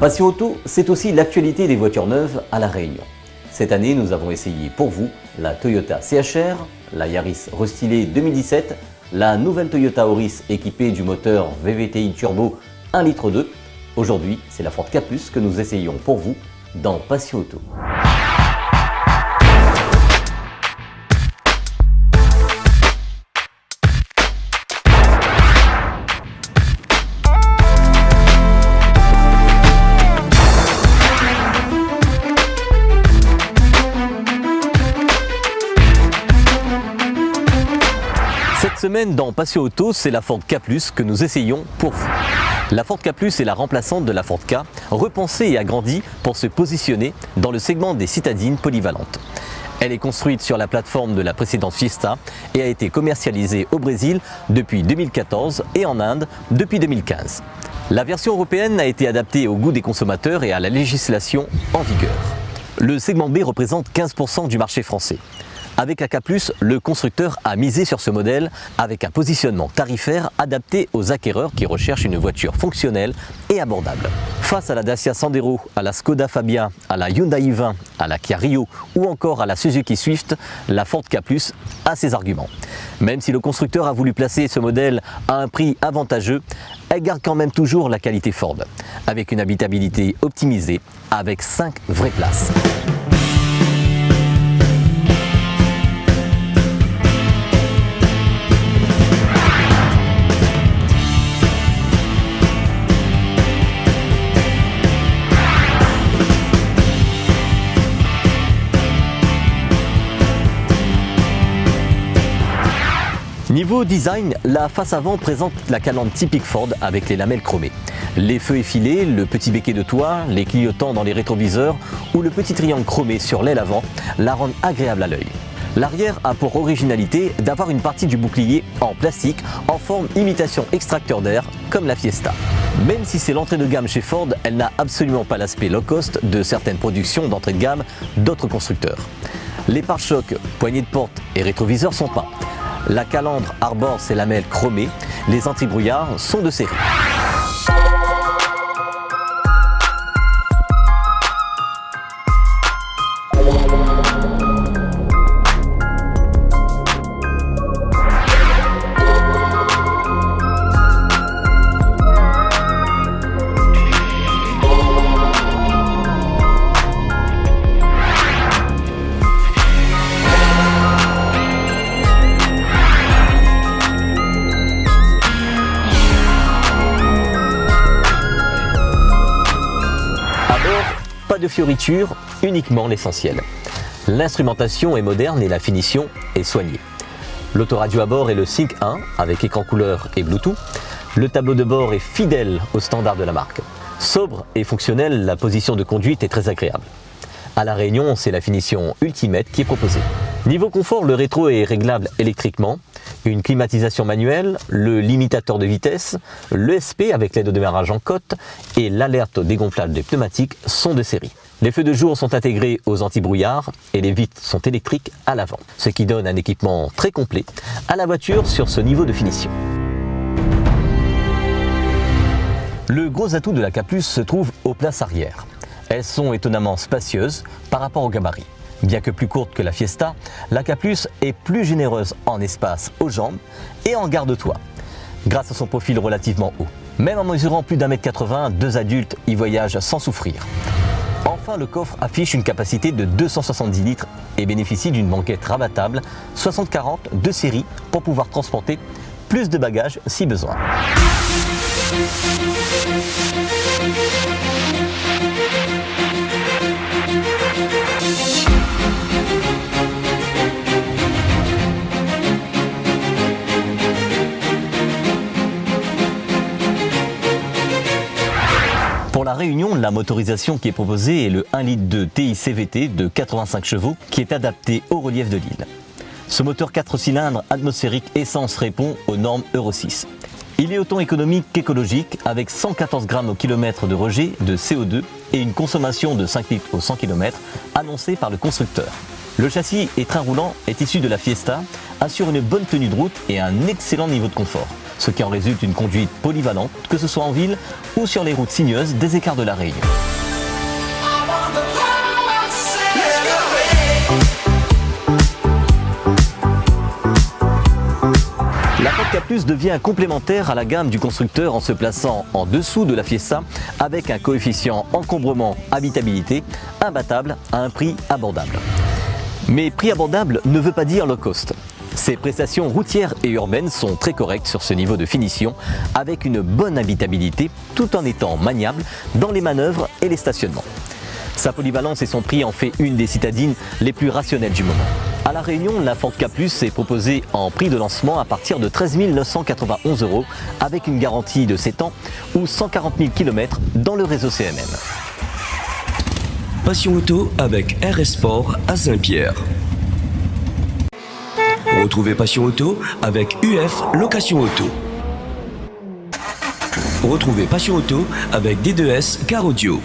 Passion Auto, c'est aussi l'actualité des voitures neuves à La Réunion. Cette année, nous avons essayé pour vous la Toyota CHR, la Yaris restylée 2017, la nouvelle Toyota Auris équipée du moteur VVTi Turbo 1,2 litre. Aujourd'hui, c'est la Ford Ka+ que nous essayons pour vous dans Passion Auto. Cette semaine dans Passion Auto, c'est la Ford Ka+ que nous essayons pour vous. La Ford Ka+ est la remplaçante de la Ford Ka, repensée et agrandie pour se positionner dans le segment des citadines polyvalentes. Elle est construite sur la plateforme de la précédente Fiesta et a été commercialisée au Brésil depuis 2014 et en Inde depuis 2015. La version européenne a été adaptée au goût des consommateurs et à la législation en vigueur. Le segment B représente 15% du marché français. Avec la Ka+, le constructeur a misé sur ce modèle avec un positionnement tarifaire adapté aux acquéreurs qui recherchent une voiture fonctionnelle et abordable. Face à la Dacia Sandero, à la Skoda Fabia, à la Hyundai i20, à la Kia Rio ou encore à la Suzuki Swift, la Ford Ka+ a ses arguments. Même si le constructeur a voulu placer ce modèle à un prix avantageux, elle garde quand même toujours la qualité Ford, avec une habitabilité optimisée, avec 5 vraies places. Niveau design, la face avant présente la calandre typique Ford avec les lamelles chromées. Les feux effilés, le petit béquet de toit, les clignotants dans les rétroviseurs ou le petit triangle chromé sur l'aile avant la rendent agréable à l'œil. L'arrière a pour originalité d'avoir une partie du bouclier en plastique en forme imitation extracteur d'air comme la Fiesta. Même si c'est l'entrée de gamme chez Ford, elle n'a absolument pas l'aspect low cost de certaines productions d'entrée de gamme d'autres constructeurs. Les pare-chocs, poignées de porte et rétroviseurs sont peints. La calandre arbore ses lamelles chromées, les anti-brouillards sont de série. Pas de fioritures, uniquement l'essentiel. L'instrumentation est moderne et la finition est soignée. L'autoradio à bord est le Sync 1 avec écran couleur et Bluetooth. Le tableau de bord est fidèle aux standards de la marque. Sobre et fonctionnelle, la position de conduite est très agréable. À La Réunion, c'est la finition Ultimate qui est proposée. Niveau confort, le rétro est réglable électriquement, une climatisation manuelle, le limitateur de vitesse, l'ESP avec l'aide au démarrage en côte et l'alerte au dégonflage des pneumatiques sont de série. Les feux de jour sont intégrés aux anti-brouillards et les vitres sont électriques à l'avant, ce qui donne un équipement très complet à la voiture sur ce niveau de finition. Le gros atout de la Ka+ se trouve aux places arrière. Elles sont étonnamment spacieuses par rapport au gabarit. Bien que plus courte que la Fiesta, la Ka+ est plus généreuse en espace aux jambes et en garde-toit, grâce à son profil relativement haut. Même en mesurant plus d'1,80 m, 2 adultes y voyagent sans souffrir. Enfin, le coffre affiche une capacité de 270 litres et bénéficie d'une banquette rabattable 60-40 de série pour pouvoir transporter plus de bagages si besoin. Pour La Réunion, la motorisation qui est proposée est le 1,2 litre TI CVT de 85 chevaux qui est adapté au relief de l'île. Ce moteur 4 cylindres atmosphérique essence répond aux normes Euro 6. Il est autant économique qu'écologique avec 114 grammes au kilomètre de rejet de CO2 et une consommation de 5 litres au 100 km annoncée par le constructeur. Le châssis et train roulant est issu de la Fiesta, assure une bonne tenue de route et un excellent niveau de confort. ce qui en résulte une conduite polyvalente, que ce soit en ville ou sur les routes sinueuses des écarts de la Réunion. La Ford Ka+ devient complémentaire à la gamme du constructeur en se plaçant en dessous de la Fiesta avec un coefficient encombrement-habitabilité imbattable à un prix abordable. Mais prix abordable ne veut pas dire low cost. Ses prestations routières et urbaines sont très correctes sur ce niveau de finition avec une bonne habitabilité tout en étant maniable dans les manœuvres et les stationnements. Sa polyvalence et son prix en fait une des citadines les plus rationnelles du moment. À La Réunion, la Ford Ka+ est proposée en prix de lancement à partir de 13 991 € avec une garantie de 7 ans ou 140 000 km dans le réseau CMM. Passion Auto avec RS Sport à Saint-Pierre. Retrouvez Passion Auto avec UF Location Auto. Retrouvez Passion Auto avec D2S Car Audio.